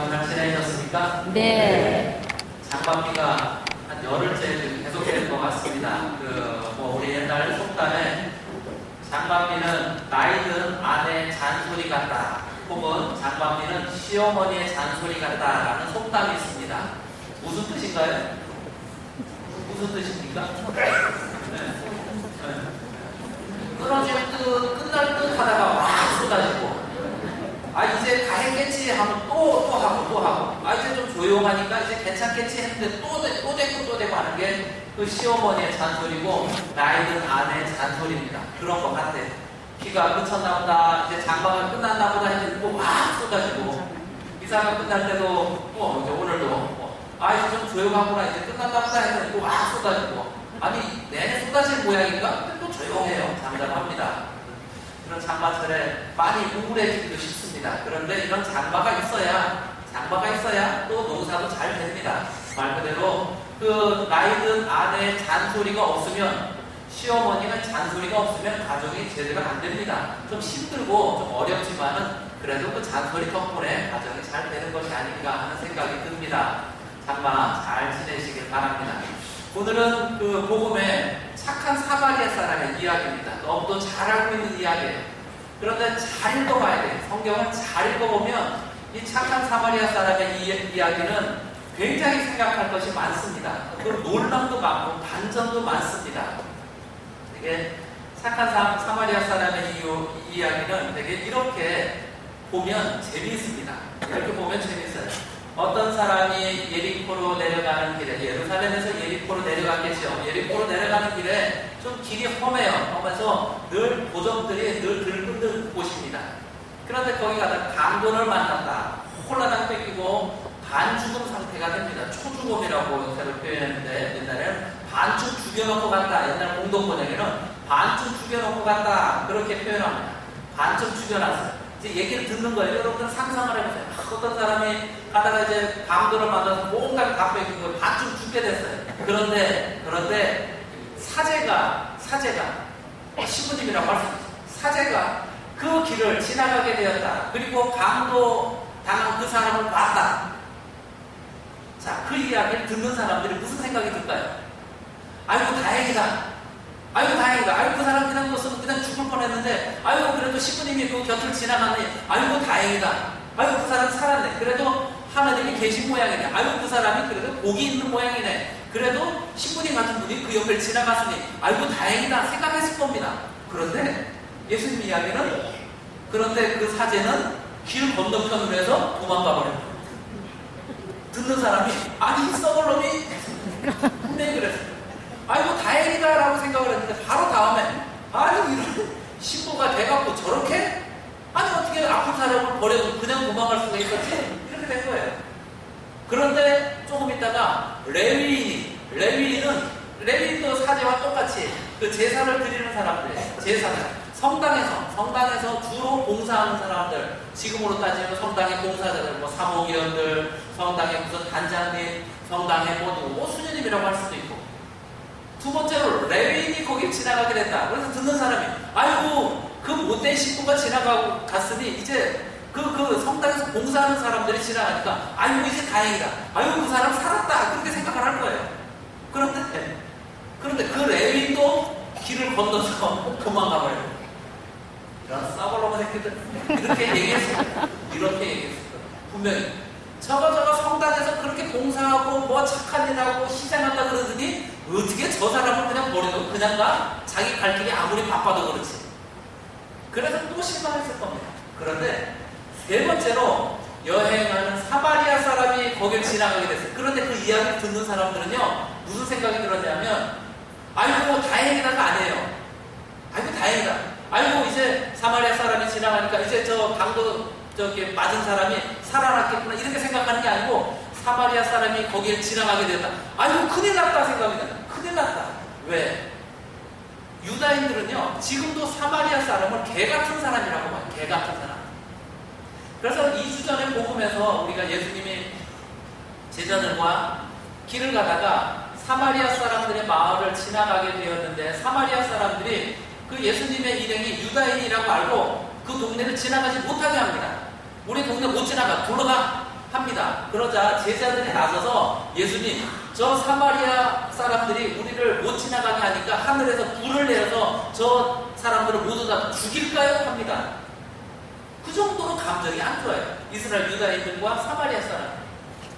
그동안 잘 지내셨습니까? 네. 장반비가 한 열흘째 계속될 것 같습니다. 우리 옛날 속담에 장반비는 나이든 아내 잔소리 같다, 혹은 장반비는 시어머니의 잔소리 같다라는 속담이 있습니다. 무슨 뜻인가요? 무슨 뜻입니까? 끊어질 듯, 끝날 듯 하다가 막 쏟아지고, 이제 다 했겠지 하면 또 하고, 이제 좀 조용하니까 이제 괜찮겠지 했는데 또 되고 하는 게 그 시어머니의 잔소리고, 나이든 아내의 잔소리입니다. 그런 것 같아. 비가 그쳤나 보다, 이제 장마가 끝났나 보다 했는데 또 막 쏟아지고, 이사가 끝날 때도 이제 오늘도 이제 좀 조용하구나, 이제 끝났나 보다 했는데 또 막 쏟아지고, 내내 쏟아질 모양인가? 근데 또 조용해요. 잠잠합니다. 이런 장마철에 많이 우울해지기도 쉽습니다. 그런데 이런 장마가 있어야 또 농사도 잘 됩니다. 말 그대로 그 나이든 아내의 잔소리가 없으면, 시어머니는 잔소리가 없으면 가정이 제대로 안 됩니다. 좀 힘들고 좀 어렵지만은 그래도 그 잔소리 덕분에 가정이 잘 되는 것이 아닌가 하는 생각이 듭니다. 장마 잘 지내시길 바랍니다. 오늘은 그 복음의 착한 사마리아 사람의 이야기입니다. 너무도 잘 알고 있는 이야기예요. 그런데 잘 읽어봐야 돼요. 성경을 잘 읽어보면 이 착한 사마리아 사람의 이야기는 굉장히 생각할 것이 많습니다. 그 놀람도 많고 반전도 많습니다. 되게 착한 사마리아 사람의 이야기는 되게 이렇게 보면 재미있습니다. 이렇게 보면 재미있어요. 어떤 사람이 예리코로 내려가는 길에, 예루살렘에서 예리코로 내려갔겠죠. 예리코로 내려가는 길에 좀 길이 험해서 늘 보정들이 늘 들끓는 곳입니다. 그런데 거기 가다 강도를 만났다. 홀라당 뺏기고 반죽음 상태가 됩니다. 초죽음이라고 요새를 표현했는데, 옛날에는 반쯤 죽여놓고 갔다. 옛날 공동 번역에는 반쯤 죽여놓고 갔다, 그렇게 표현합니다. 반쯤 죽여놨어요. 이제 얘기를 듣는 거예요. 여러분들 상상을 해보세요. 어떤 사람이 가다가 이제 강도를 만나서 뭔가를 다 뺏긴 거예요. 반쯤 죽게 됐어요. 그런데 사제가 시부님이라고 할 수 있어요. 사제가 그 길을 지나가게 되었다. 그리고 강도 당한 그 사람을 봤다. 자, 그 이야기를 듣는 사람들이 무슨 생각이 들까요? 아이고 다행이다. 아이고 그 사람 그냥 죽을 뻔했는데, 그래도 시부님이 그 곁을 지나갔네. 아이고 다행이다. 그 사람 살았네. 그래도 하나님이 계신 모양이네. 그 사람이 그래도 복이 있는 모양이네. 그래도 시부님 같은 분이 그 옆을 지나갔으니 아이고 다행이다 생각했을 겁니다. 그런데 예수님 이야기는, 그런데 그 사제는 길 건너편으로 해서 도망가 버립니다. 듣는 사람이 이 썩을 놈이 분명히 그랬어요. 아이고 다행이다 라고 생각을 했는데, 바로 다음에 이런 신부가 돼갖고 저렇게? 어떻게 아픈 사람을 버려도 그냥 도망갈 수가 있었지? 이렇게 된 거예요. 그런데 조금 있다가 레위인도 사제와 똑같이 그 제사를 드리는 사람들, 제사장, 성당에서 주로 봉사하는 사람들, 지금으로 따지면 성당의 봉사자들, 사목위원들, 성당의 무슨 단장님, 성당의 수녀님이라고 할 수도 있고, 두 번째로 레위인이 거길 지나가게 됐다. 그래서 듣는 사람이 그 못된 신부가 지나가고 갔으니 이제 그 성당에서 봉사하는 사람들이 지나가니까 이제 다행이다. 그 사람 살았다. 그렇게 생각을 할 거예요. 그런데 그 레위인도 길을 건너서 도망가 버려요. 이런 싸벌놈의 새끼들, 이렇게 얘기했어요. 분명히 저거 성당에서 그렇게 봉사하고 착한 일 하고 희생한다 그러더니 어떻게 저 사람을 그냥 버리고 그냥 가? 자기 갈 길이 아무리 바빠도 그렇지. 그래서 또 실망했을 겁니다. 그런데 세 번째로 여행하는 사마리아 사람이 거길 지나가게 됐어요. 그런데 그 이야기를 듣는 사람들은요, 무슨 생각이 들었냐면, 다행이다가 아니에요. 다행이다. 이제 사마리아 사람이 지나가니까 이제 저 강도 맞은 사람이 살아났겠구나, 이렇게 생각하는 게 아니고, 사마리아 사람이 거기에 지나가게 됐다. 큰일 났다 생각이 나요. 큰일 났다. 왜? 유다인들은요, 지금도 사마리아 사람을 개 같은 사람이라고 봐요. 개 같은 사람. 그래서 2주 전에 복음에서 우리가 예수님이 제자들과 길을 가다가 사마리아 사람들의 마을을 지나가게 되었는데, 사마리아 사람들이 그 예수님의 일행이 유다인이라고 알고 그 동네를 지나가지 못하게 합니다. 우리 동네 못 지나가, 돌아가. 합니다. 그러자 제자들이 나서서 예수님, 저 사마리아 사람들이 우리를 못 지나가게 하니까 하늘에서 불을 내려서 저 사람들을 모두 다 죽일까요? 합니다. 그 정도로 감정이 안 좋아요. 이스라엘 유다인들과 사마리아 사람.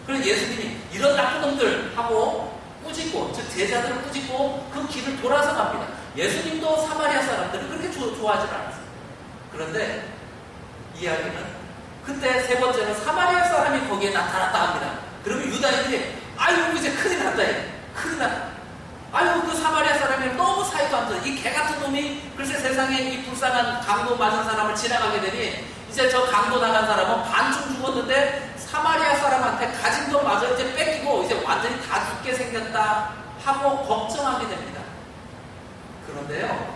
그래서 예수님이 이런 나쁜 놈들 하고 꾸짖고, 즉 제자들을 꾸짖고 그 길을 돌아서 갑니다. 예수님도 사마리아 사람들을 그렇게 좋아하지 않았어요. 그런데 이야기는 그때 세 번째로 사마리아 사람이 거기에 나타났다 합니다. 그러면 유다인들이 아유 이제 큰일 났다. 큰일 났다. 아유 그 사마리아 사람이 너무 사이도 안 좋아. 이 개 같은 놈이 글쎄 세상에 이 불쌍한 강도 맞은 사람을 지나가게 되니 이제 저 강도 나간 사람은 반쯤 죽었는데 사마리아 사람한테 가진 것마저 이제 뺏기고 이제 완전히 다 죽게 생겼다 하고 걱정하게 됩니다. 그런데요,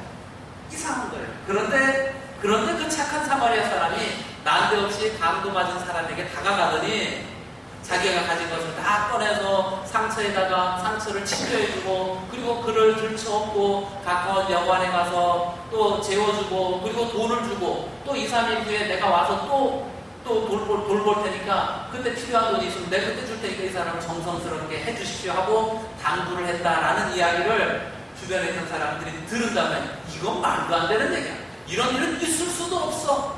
이상한 거예요. 그런데 그 착한 사마리아 사람이 난데없이 강도 맞은 사람에게 다가가더니 자기가 가진 것을 다 꺼내서 상처에다가 상처를 치료해주고, 그리고 그를 들쳐업고 가까운 병원에 가서 또 재워주고, 그리고 돈을 주고, 또 2, 3일 후에 내가 와서 또 돌볼 테니까 그때 필요한 돈이 있으면 내가 그때 줄 테니까 이 사람을 정성스럽게 해주십시오 하고 당부를 했다라는 이야기를 주변에 있는 사람들이 들은다면 이건 말도 안 되는 얘기야. 이런 일은 있을 수도 없어.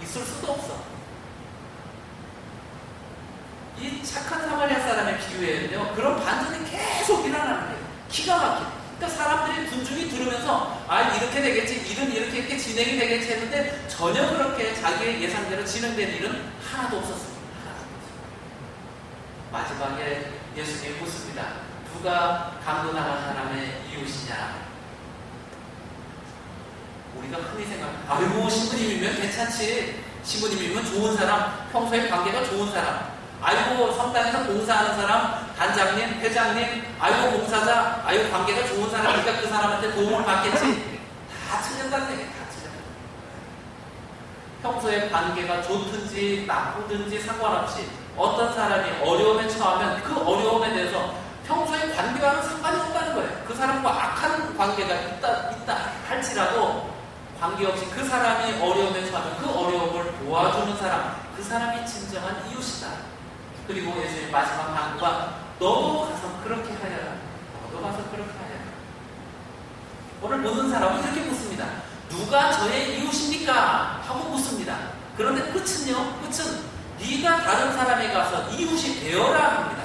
있을 수도 없어. 이 착한 사마리아 사람의 비유에는요, 그런 반전이 계속 일어나는 거예요. 기가 막히게. 그러니까 사람들이 군중이 들으면서 아 이렇게 되겠지, 일은 이렇게 진행이 되겠지 했는데 전혀 그렇게 자기의 예상대로 진행된 일은 하나도 없었습니다. 마지막에 예수님이 묻습니다. 누가 강도 나간 사람의 이웃이냐? 우리가 흔히 생각합니다. 아이고 신부님이면 괜찮지. 신부님이면 좋은 사람, 평소에 관계가 좋은 사람. 아이고 성당에서 봉사하는 사람, 단장님, 회장님, 아이고 봉사자, 아이고 관계가 좋은 사람이니까 그 사람한테 도움을 받겠지. 다 틀렸다는 얘기예요. 다 틀렸다. 평소에 관계가 좋든지 나쁘든지 상관없이 어떤 사람이 어려움에 처하면 그 어려움에 대해서 평소에 관계와는 상관이 없다는 거예요. 그 사람과 악한 관계가 있다 할지라도 관계없이 그 사람이 어려움에 처하면 그 어려움을 도와주는 사람, 그 사람이 진정한 이웃이다. 그리고 예수님 마지막 당부가 너도 가서 그렇게 하여라. 너도 가서 그렇게 하여라. 오늘 모든 사람은 이렇게 묻습니다. 누가 저의 이웃입니까? 하고 묻습니다. 그런데 끝은요, 끝은 네가 다른 사람에 가서 이웃이 되어라 합니다.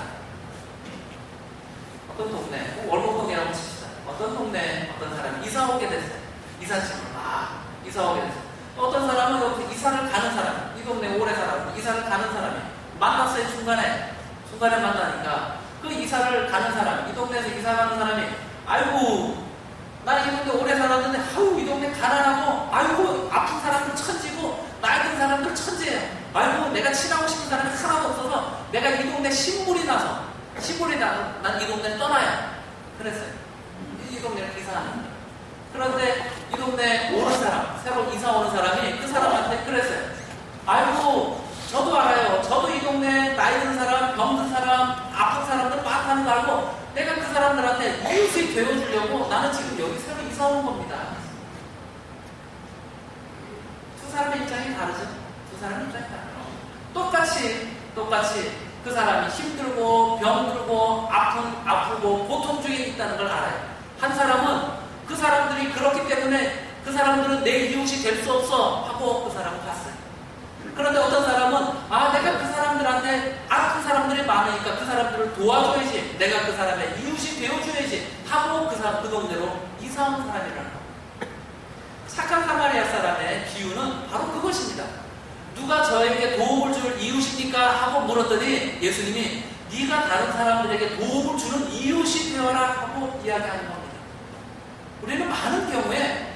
어떤 동네, 월곡동이라고 칩시다. 어떤 동네에 어떤 사람이 이사 오게 됐어요. 이삿짐을 이사 오게 됐어요. 어떤 사람은 여기 이사를 가는 사람, 이 동네 오래 살았고 이사를 가는 사람이 만났어요. 중간에 만나니까 그 이사를 가는 사람, 이 동네에서 이사 가는 사람이 아이고 나는 이 동네 오래 살았는데 아유 이 동네 가난하고 아이고 아픈 사람들 천지고 나이 든 사람들 천지예요. 아이고 내가 친하고 싶은 사람이 하나도 없어서 내가 이 동네 신물이 나서 난 이 동네를 떠나요. 그랬어요. 이 동네를 이사하는. 그런데 이 동네 오는 사람, 새로 이사 오는 사람이 그 사람한테 그랬어요. 아이고 저도 알아요. 저도 이 동네 나이 든 사람, 병든 사람, 아픈 사람들 많다는 거 알고 내가 그 사람들한테 이웃이 되어주려고 나는 지금 여기 새로 이사 온 겁니다. 두 사람의 입장이 다르죠? 두 사람의 입장이 다르죠. 똑같이 그 사람이 힘들고 병들고 아프고 고통 중에 있다는 걸 알아요. 한 사람은 그 사람들이 그렇기 때문에 그 사람들은 내 이웃이 될 수 없어 하고 그 사람은 갔어요. 그런데 어떤 사람은 내가 그 사람들한테 아픈 사람들이 많으니까 그 사람들을 도와줘야지, 내가 그 사람의 이웃이 되어줘야지 하고 그 동네로 이사 온 사람이라는 거예요. 착한 사마리아 사람의 비유는 바로 그것입니다. 누가 저에게 도움을 줄 이웃입니까? 하고 물었더니 예수님이 네가 다른 사람들에게 도움을 주는 이웃이 되어라 하고 이야기하는 겁니다. 우리는 많은 경우에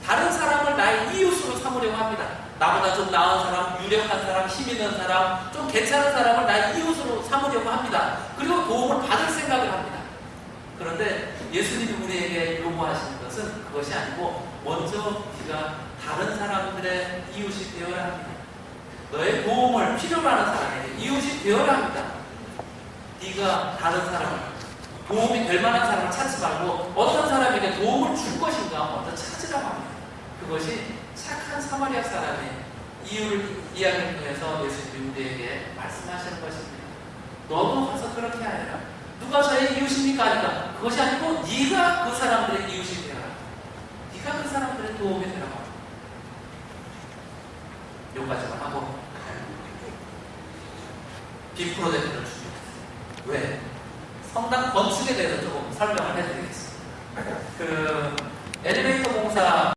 다른 사람을 나의 이웃으로 삼으려고 합니다. 나보다 좀 나은 사람, 유력한 사람, 힘 있는 사람, 좀 괜찮은 사람을 나의 이웃으로 삼으려고 합니다. 그리고 도움을 받을 생각을 합니다. 그런데 예수님이 우리에게 요구하시는 것은 그것이 아니고 먼저 네가 다른 사람들의 이웃이 되어야 합니다. 너의 도움을 필요로 하는 사람에게 이웃이 되어야 합니다. 네가 다른 사람을, 도움이 될 만한 사람을 찾지 말고 어떤 사람에게 도움을 줄 것인가 먼저 찾으라고 합니다. 그것이 착한 사마리아 사람의 이야기를 통해서 예수님이 우리에게 말씀하시는 것입니다. 너도 가서 그렇게 하여라. 누가 저의 이웃입니까? 하니까 그것이 아니고 네가 그 사람들의 이웃이 되어라. 네가 그 사람들의 도움이 되라고. 여기까지만 하고 빔프로젝트를 준비했어요. 왜? 성당 건축에 대해서 조금 설명을 해드리겠습니다. 그 엘리베이터 공사